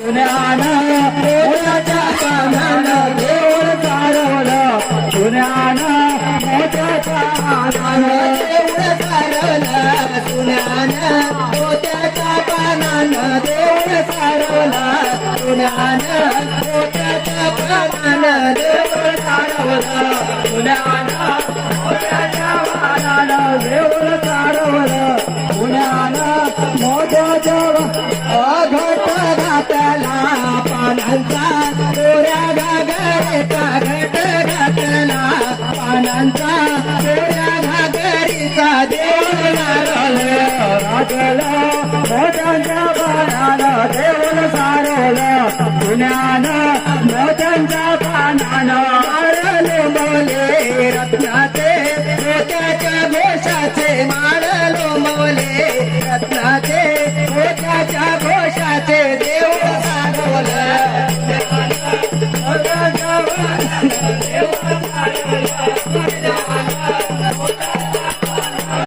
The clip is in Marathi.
पुण्यानं मोत्याच्या पानानं देऊळ सारवलं पुण्यानं मोत्याच्या पानानं देऊळ सारवलं पुण्यानं मोत्याच्या पानानं देऊळ सारवलं पुण्यानं मोत्याच्या पानानं देऊळ सारवलं पुण्यानं मोत्याच्या पानानं देऊळ सारवलं पुण्यानं मोत्याच्या घट घातला पानांचा चोऱ्या घागरीचा घट घातला पानांचा चोऱ्या घागरीचा देऊळ राजलं मोत्यांच्या पानानं देऊळ सारवलं पुण्यानं मोत्यांच्या पानानं मारले मोले रत्नाचे मोत्याच्या घोषाचे मारलो मोले रत्नाचे मोत्याच्या घोषाचे देऊळ सारवलं